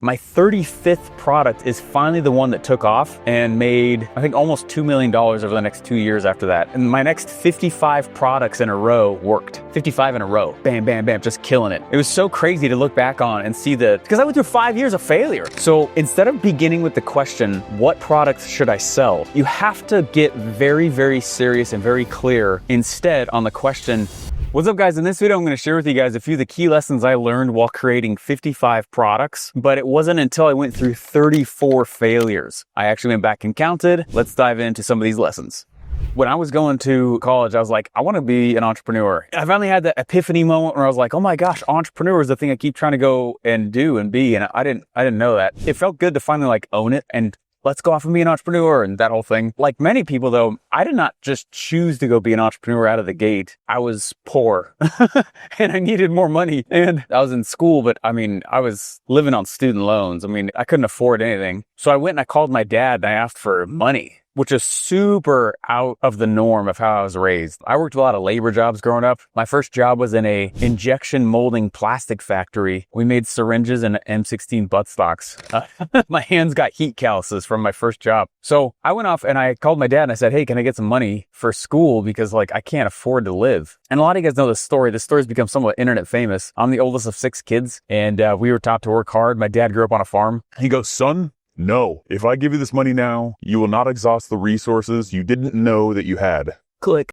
My 35th product is finally the one that took off and made, I think, almost $2 million over the next 2 years after that. And my next 55 products in a row worked. 55 in a row. Bam, bam, bam, just killing it. It was so crazy to look back on and see because I went through 5 years of failure. So instead of beginning with the question, what products should I sell? You have to get very, very serious and very clear instead on the question, what's up guys? In this video, I'm going to share with you guys a few of the key lessons I learned while creating 55 products, but it wasn't until I went through 34 failures. I actually went back and counted. Let's dive into some of these lessons. When I was going to college, I was like, I want to be an entrepreneur. I finally had that epiphany moment where I was like, oh my gosh, entrepreneur is the thing I keep trying to go and do and be. And I didn't know that. It felt good to finally like own it and let's go off and be an entrepreneur and that whole thing. Like many people though, I did not just choose to go be an entrepreneur out of the gate. I was poor and I needed more money and I was in school, but I mean, I was living on student loans. I mean, I couldn't afford anything. So I went and I called my dad and I asked for money, which is super out of the norm of how I was raised. I worked a lot of labor jobs growing up. My first job was in a injection molding plastic factory. We made syringes and M16 buttstocks. My hands got heat calluses from my first job. So I went off and I called my dad and I said, hey, can I get some money for school? Because like I can't afford to live. And a lot of you guys know this story. This story's become somewhat internet famous. I'm the oldest of 6 kids and we were taught to work hard. My dad grew up on a farm. He goes, son, no, if I give you this money now, you will not exhaust the resources you didn't know that you had. Click.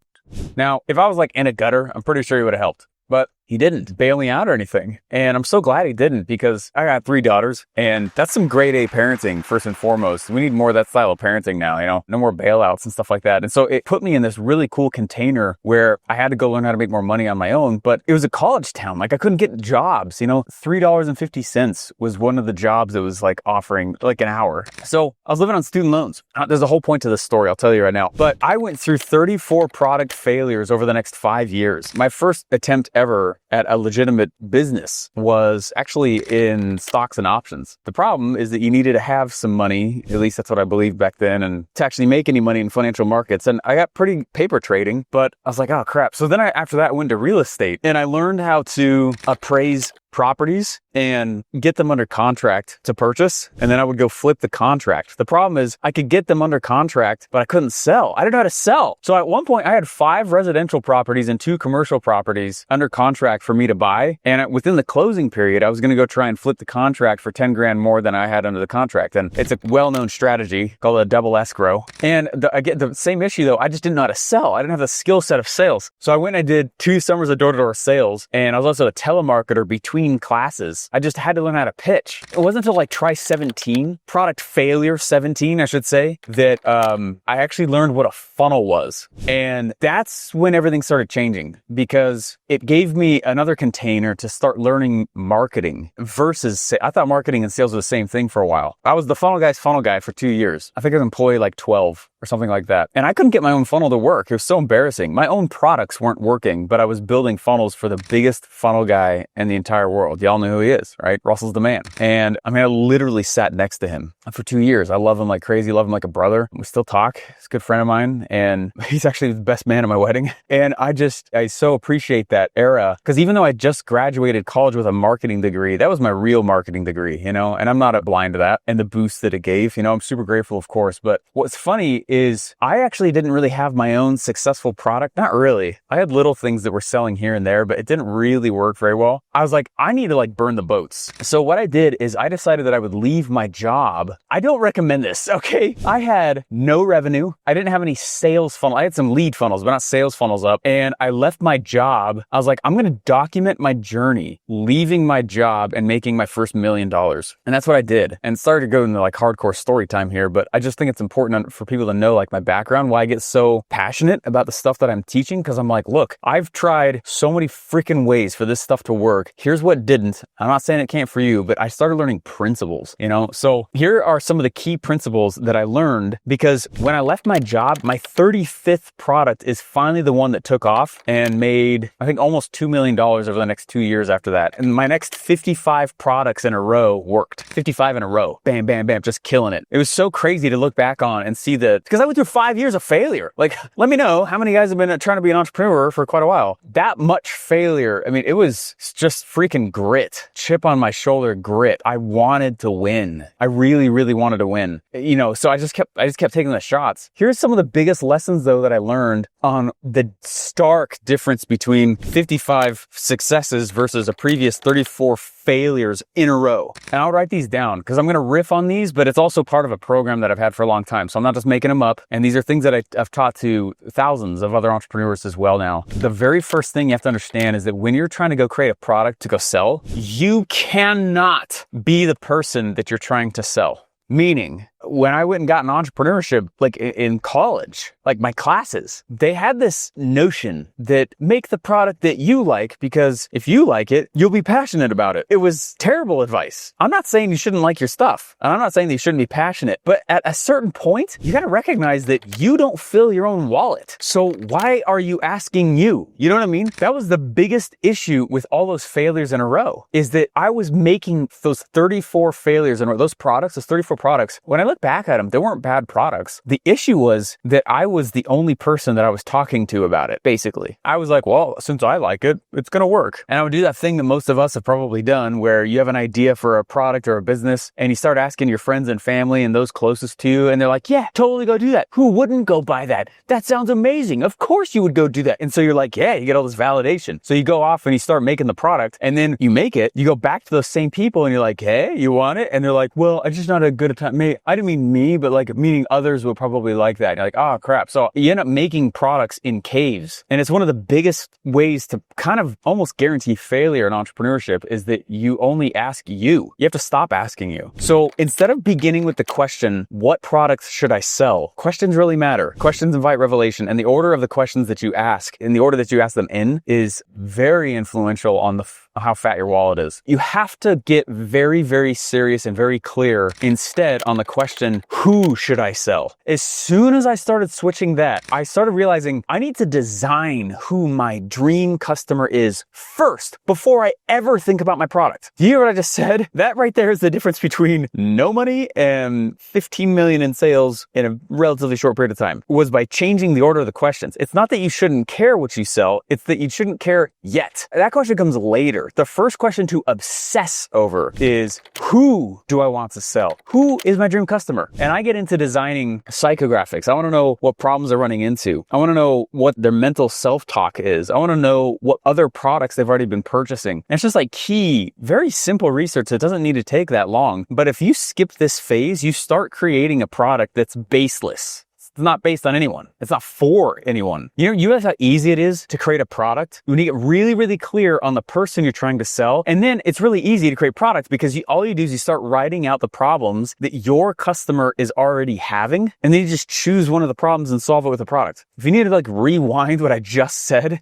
Now, if I was like in a gutter, I'm pretty sure he would have helped. But he didn't bail me out or anything. And I'm so glad he didn't because I got 3 daughters and that's some grade A parenting first and foremost. We need more of that style of parenting now, you know, no more bailouts and stuff like that. And so it put me in this really cool container where I had to go learn how to make more money on my own, but it was a college town. Like I couldn't get jobs, you know, $3.50 was one of the jobs that was like offering like an hour. So I was living on student loans. There's a whole point to this story, I'll tell you right now. But I went through 34 product failures over the next 5 years. My first attempt ever at a legitimate business was actually in stocks and options. The problem is that you needed to have some money, at least that's what I believed back then, and to actually make any money in financial markets. And I got pretty paper trading, but I was like, oh crap. So then after that, I went to real estate and I learned how to appraise properties and get them under contract to purchase. And then I would go flip the contract. The problem is I could get them under contract, but I couldn't sell. I didn't know how to sell. So at one point I had 5 residential properties and 2 commercial properties under contract for me to buy. And within the closing period, I was going to go try and flip the contract for 10 grand more than I had under the contract. And it's a well-known strategy called a double escrow. And I get the same issue though. I just didn't know how to sell. I didn't have the skill set of sales. So I went and I did 2 summers of door-to-door sales. And I was also a telemarketer between classes. I just had to learn how to pitch. It wasn't until like try 17, product failure 17, I should say, that I actually learned what a funnel was. And that's when everything started changing because it gave me another container to start learning marketing versus, I thought marketing and sales were the same thing for a while. I was the funnel guy for 2 years. I think I was employee like 12 or something like that. And I couldn't get my own funnel to work. It was so embarrassing. My own products weren't working, but I was building funnels for the biggest funnel guy in the entire world. Y'all know who he is, right? Russell's the man. And I mean, I literally sat next to him for 2 years. I love him like crazy, love him like a brother. We still talk. He's a good friend of mine. And he's actually the best man at my wedding. And I so appreciate that era because even though I just graduated college with a marketing degree, that was my real marketing degree, you know, and I'm not blind to that and the boost that it gave, you know, I'm super grateful, of course. But what's funny is I actually didn't really have my own successful product. Not really. I had little things that were selling here and there, but it didn't really work very well. I was like, I need to like burn the boats. So what I did is I decided that I would leave my job. I don't recommend this, okay? I had no revenue. I didn't have any sales funnel. I had some lead funnels, but not sales funnels up. And I left my job. I was like, I'm going to document my journey, leaving my job and making my first $1 million. And that's what I did. And sorry to go into like hardcore story time here, but I just think it's important for people to know like my background, why I get so passionate about the stuff that I'm teaching. Cause I'm like, look, I've tried so many freaking ways for this stuff to work. Here's what didn't. I'm not saying it can't for you, but I started learning principles, you know? So here are some of the key principles that I learned because when I left my job, my 35th product is finally the one that took off and made, I think, almost $2 million over the next 2 years after that. And my next 55 products in a row worked. 55 in a row. Bam, bam, bam, just killing it. It was so crazy to look back on and see because I went through 5 years of failure. Like, let me know how many guys have been trying to be an entrepreneur for quite a while. That much failure. I mean, it was just freaking freaking grit, chip on my shoulder grit. I wanted to win. I really, really wanted to win. So I just kept taking the shots. Here's some of the biggest lessons though that I learned on the stark difference between 55 successes versus a previous 34 failures in a row. And I'll write these down because I'm going to riff on these, but it's also part of a program that I've had for a long time. So I'm not just making them up. And these are things that I've taught to thousands of other entrepreneurs as well now. The very first thing you have to understand is that when you're trying to go create a product to go sell, you cannot be the person that you're trying to sell. Meaning, when I went and got an entrepreneurship, like in college, like my classes, they had this notion that make the product that you like, because if you like it, you'll be passionate about it. It was terrible advice. I'm not saying you shouldn't like your stuff, and I'm not saying that you shouldn't be passionate, but at a certain point, you got to recognize that you don't fill your own wallet. So why are you asking you? You know what I mean? That was the biggest issue with all those failures in a row, is that I was making those 34 failures in a row, those 34 products. When I look back at them, they weren't bad products. The issue was that I was the only person that I was talking to about it, basically. I was like, well, since I like it, it's going to work. And I would do that thing that most of us have probably done, where you have an idea for a product or a business and you start asking your friends and family and those closest to you, and they're like, yeah, totally go do that. Who wouldn't go buy that? That sounds amazing. Of course you would go do that. And so you're like, yeah, you get all this validation. So you go off and you start making the product, and then you make it, you go back to those same people and you're like, hey, you want it? And they're like, well, I'm just not a good time. I didn't mean me, but like meaning others will probably like that. You're like, oh crap. So you end up making products in caves. And it's one of the biggest ways to kind of almost guarantee failure in entrepreneurship, is that you only ask you. You have to stop asking you. So instead of beginning with the question, what products should I sell? Questions really matter. Questions invite revelation. And the order of the questions that you ask, in the order that you ask them in, is very influential on how fat your wallet is. You have to get very, very serious and very clear instead on the question, who should I sell? As soon as I started switching that, I started realizing I need to design who my dream customer is first before I ever think about my product. You hear what I just said? That right there is the difference between no money and 15 million in sales in a relatively short period of time, was by changing the order of the questions. It's not that you shouldn't care what you sell, it's that you shouldn't care yet. That question comes later. The first question to obsess over is, who do I want to sell? Who is my dream customer? And I get into designing psychographics. I want to know what problems they're running into. I want to know what their mental self-talk is. I want to know what other products they've already been purchasing. And it's just like key, very simple research. It doesn't need to take that long. But if you skip this phase, you start creating a product that's baseless. It's not based on anyone. It's not for anyone. You realize how easy it is to create a product when you get really, really clear on the person you're trying to sell. And then it's really easy to create products because all you do is you start writing out the problems that your customer is already having. And then you just choose one of the problems and solve it with a product. If you need to like rewind what I just said,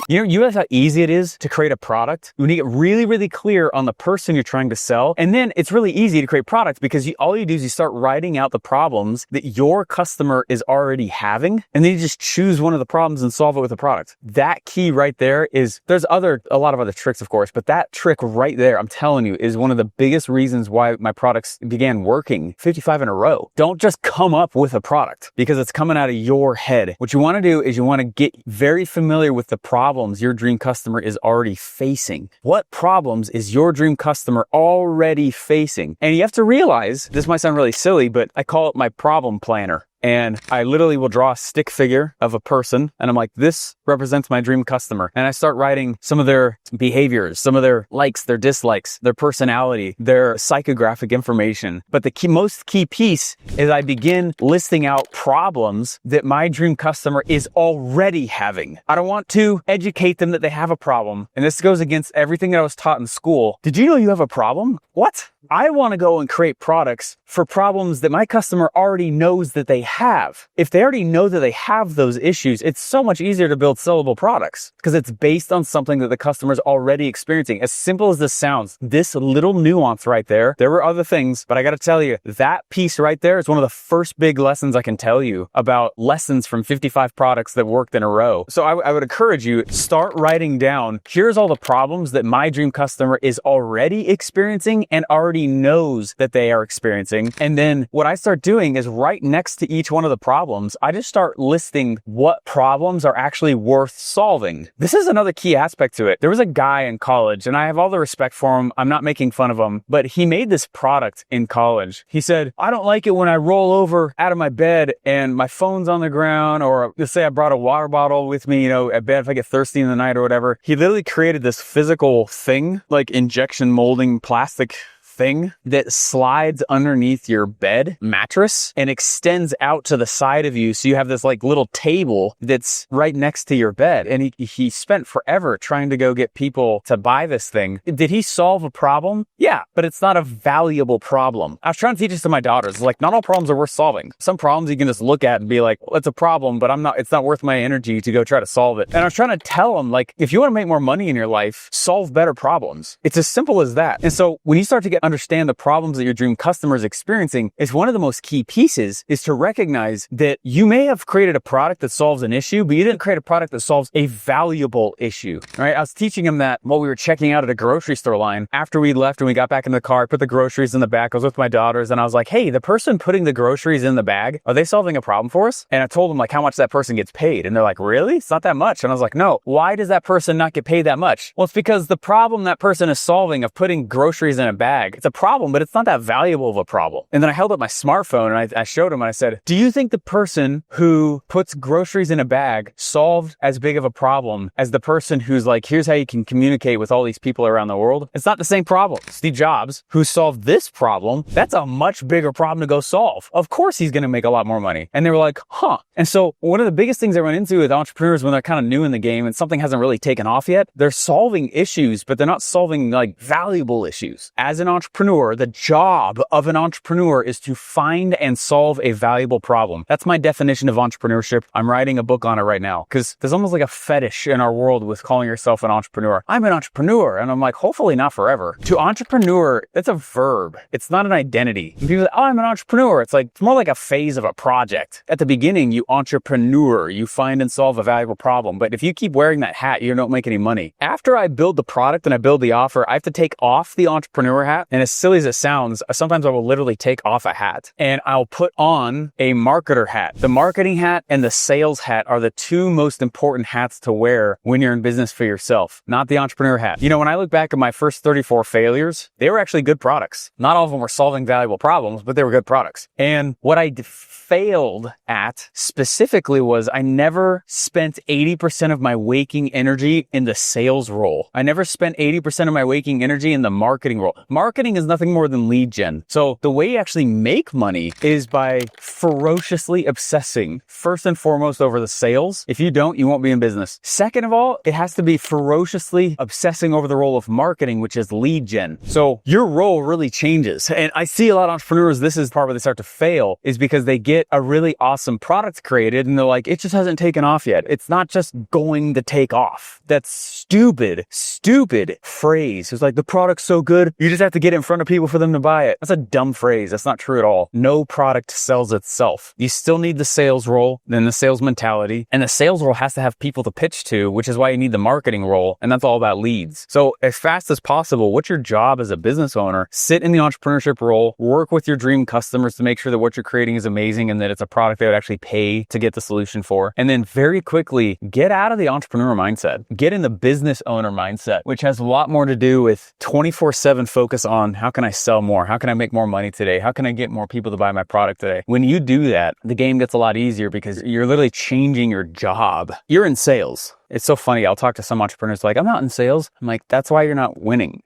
you realize how easy it is to create a product when you get really, really clear on the person you're trying to sell. And then it's really easy to create products because all you do is you start writing out the problems that your customer is already having, and then you just choose one of the problems and solve it with a product. That key right there there's a lot of other tricks, of course, but that trick right there, I'm telling you, is one of the biggest reasons why my products began working 55 in a row. Don't just come up with a product because it's coming out of your head. What you want to do is you want to get very familiar with the problems your dream customer is already facing. What problems is your dream customer already facing? And you have to realize, this might sound really silly, but I call it my problem planner. And I literally will draw a stick figure of a person, and I'm like, this represents my dream customer. And I start writing some of their behaviors, some of their likes, their dislikes, their personality, their psychographic information. But the most key piece is I begin listing out problems that my dream customer is already having. I don't want to educate them that they have a problem. And this goes against everything that I was taught in school. Did you know you have a problem? What? I want to go and create products for problems that my customer already knows that they have. If they already know that they have those issues, it's so much easier to build sellable products because it's based on something that the customer is already experiencing. As simple as this sounds, this little nuance right there were other things, but I got to tell you, that piece right there is one of the first big lessons I can tell you about lessons from 55 products that worked in a row. So I would encourage you, start writing down, here's all the problems that my dream customer is already experiencing and already knows that they are experiencing. And then what I start doing is right next to each each one of the problems, I just start listing what problems are actually worth solving. This is another key aspect to it. There was a guy in college, and I have all the respect for him. I'm not making fun of him, but he made this product in college. He said, I don't like it when I roll over out of my bed and my phone's on the ground, or let's say I brought a water bottle with me, at bed if I get thirsty in the night or whatever. He literally created this physical thing, like injection molding plastic thing that slides underneath your bed mattress and extends out to the side of you. So you have this like little table that's right next to your bed. And he spent forever trying to go get people to buy this thing. Did he solve a problem? Yeah, but it's not a valuable problem. I was trying to teach this to my daughters. Like, not all problems are worth solving. Some problems you can just look at and be like, well, it's a problem, but it's not worth my energy to go try to solve it. And I was trying to tell them, like, if you want to make more money in your life, solve better problems. It's as simple as that. And so when you start to understand the problems that your dream customer is experiencing, it's one of the most key pieces is to recognize that you may have created a product that solves an issue, but you didn't create a product that solves a valuable issue, right? I was teaching him that while we were checking out at a grocery store line. After we left and we got back in the car, I put the groceries in the back. I was with my daughters and I was like, hey, the person putting the groceries in the bag, are they solving a problem for us? And I told them like how much that person gets paid. And they're like, really? It's not that much. And I was like, no, why does that person not get paid that much? Well, it's because the problem that person is solving of putting groceries in a bag, it's a problem, but it's not that valuable of a problem. And then I held up my smartphone and I showed him and I said, do you think the person who puts groceries in a bag solved as big of a problem as the person who's like, here's how you can communicate with all these people around the world? It's not the same problem. Steve Jobs, who solved this problem, that's a much bigger problem to go solve. Of course he's going to make a lot more money. And they were like, huh. And so one of the biggest things I run into with entrepreneurs when they're kind of new in the game and something hasn't really taken off yet, they're solving issues, but they're not solving like valuable issues. As an entrepreneur, the job of an entrepreneur is to find and solve a valuable problem. That's my definition of entrepreneurship. I'm writing a book on it right now because there's almost like a fetish in our world with calling yourself an entrepreneur. I'm an entrepreneur. And I'm like, hopefully not forever. To entrepreneur, that's a verb. It's not an identity. And people say, oh, I'm an entrepreneur. It's more like a phase of a project. At the beginning, you entrepreneur, you find and solve a valuable problem. But if you keep wearing that hat, you don't make any money. After I build the product and I build the offer, I have to take off the entrepreneur hat. And as silly as it sounds, sometimes I will literally take off a hat and I'll put on a marketer hat. The marketing hat and the sales hat are the two most important hats to wear when you're in business for yourself, not the entrepreneur hat. When I look back at my first 34 failures, they were actually good products. Not all of them were solving valuable problems, but they were good products. And what I failed at specifically was I never spent 80% of my waking energy in the sales role. I never spent 80% of my waking energy in the marketing role. Marketing is nothing more than lead gen. So the way you actually make money is by ferociously obsessing first and foremost over the sales. If you don't, you won't be in business. Second of all, it has to be ferociously obsessing over the role of marketing, which is lead gen. So your role really changes. And I see a lot of entrepreneurs, this is part where they start to fail, is because they get a really awesome product created and they're like, it just hasn't taken off yet. It's not just going to take off. That's stupid phrase. It's like, the product's so good, you just have to get it in front of people for them to buy it. That's a dumb phrase. That's not true at all. No product sells itself. You still need the sales role, then the sales mentality, and the sales role has to have people to pitch to, which is why you need the marketing role, and that's all about leads. So as fast as possible, what's your job as a business owner? Sit in the entrepreneurship role, work with your dream customers to make sure that what you're creating is amazing and that it's a product they would actually pay to get the solution for. And then very quickly, get out of the entrepreneur mindset. Get in the business owner mindset, which has a lot more to do with 24/7 focus on how can I sell more? How can I make more money today? How can I get more people to buy my product today? When you do that, the game gets a lot easier because you're literally changing your job. You're in sales. It's so funny. I'll talk to some entrepreneurs like, I'm not in sales. I'm like, that's why you're not winning.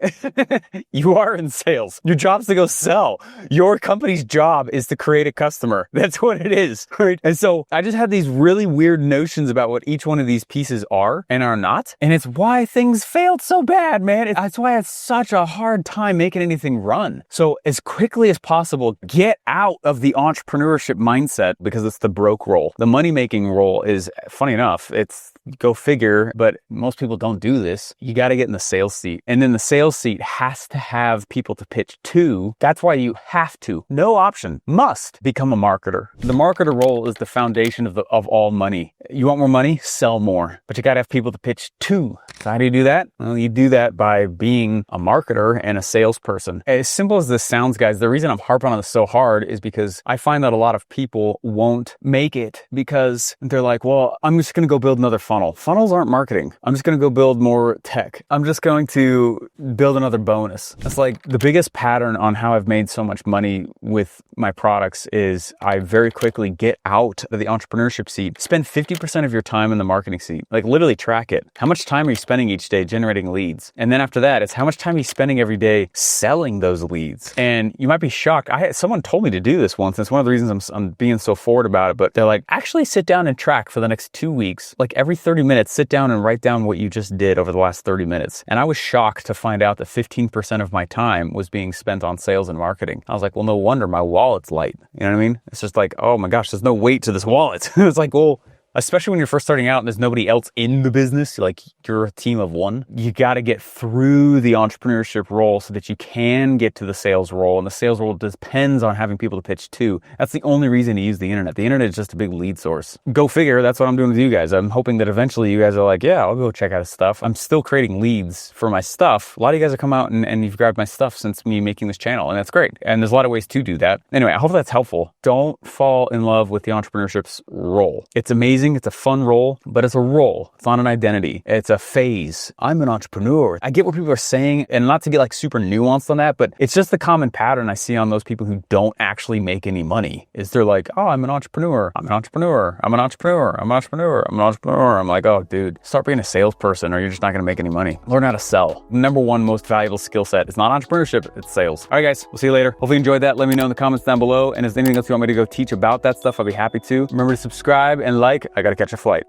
You are in sales. Your job's to go sell. Your company's job is to create a customer. That's what it is, right? And so I just had these really weird notions about what each one of these pieces are and are not. And it's why things failed so bad, man. That's why it's such a hard time making anything run. So as quickly as possible, get out of the entrepreneurship mindset because it's the broke role. The money-making role is, funny enough, it's go figure. figure, but most people don't do this. You got to get in the sales seat. And then the sales seat has to have people to pitch to. That's why you have to, no option, must become a marketer. The marketer role is the foundation of all money. You want more money? Sell more. But you got to have people to pitch to. So how do you do that? Well, you do that by being a marketer and a salesperson. As simple as this sounds, guys, the reason I'm harping on this so hard is because I find that a lot of people won't make it because they're like, well, I'm just going to go build another funnel. Funnels aren't marketing. I'm just going to go build more tech. I'm just going to build another bonus. It's like the biggest pattern on how I've made so much money with my products is I very quickly get out of the entrepreneurship seat, spend 50% of your time in the marketing seat, like literally track it. How much time are you spending each day generating leads? And then after that, it's how much time are you spending every day selling those leads? And you might be shocked. Someone told me to do this once. And it's one of the reasons I'm being so forward about it. But they're like, actually sit down and track for the next 2 weeks. Like every 30 minutes, sit down and write down what you just did over the last 30 minutes. And I was shocked to find out that 15% of my time was being spent on sales and marketing. I was like, well, no wonder my wallet's light. You know what I mean? It's just like, oh my gosh, there's no weight to this wallet. It's like, well, especially when you're first starting out and there's nobody else in the business, like you're a team of one, you got to get through the entrepreneurship role so that you can get to the sales role. And the sales role depends on having people to pitch to. That's the only reason to use the internet. The internet is just a big lead source. Go figure. That's what I'm doing with you guys. I'm hoping that eventually you guys are like, yeah, I'll go check out his stuff. I'm still creating leads for my stuff. A lot of you guys have come out and you've grabbed my stuff since me making this channel, and that's great. And there's a lot of ways to do that. Anyway, I hope that's helpful. Don't fall in love with the entrepreneurship's role. It's amazing. It's a fun role, but it's a role. It's not an identity. It's a phase. I'm an entrepreneur. I get what people are saying, and not to get like super nuanced on that, but it's just the common pattern I see on those people who don't actually make any money is they're like, oh, I'm an entrepreneur. I'm an entrepreneur. I'm an entrepreneur. I'm an entrepreneur. I'm an entrepreneur. I'm like, oh, dude, start being a salesperson or you're just not going to make any money. Learn how to sell. Number one most valuable skill set is not entrepreneurship, it's sales. All right, guys, we'll see you later. Hopefully you enjoyed that. Let me know in the comments down below. And if there's anything else you want me to go teach about that stuff, I'll be happy to. Remember to subscribe and like. I got to catch a flight.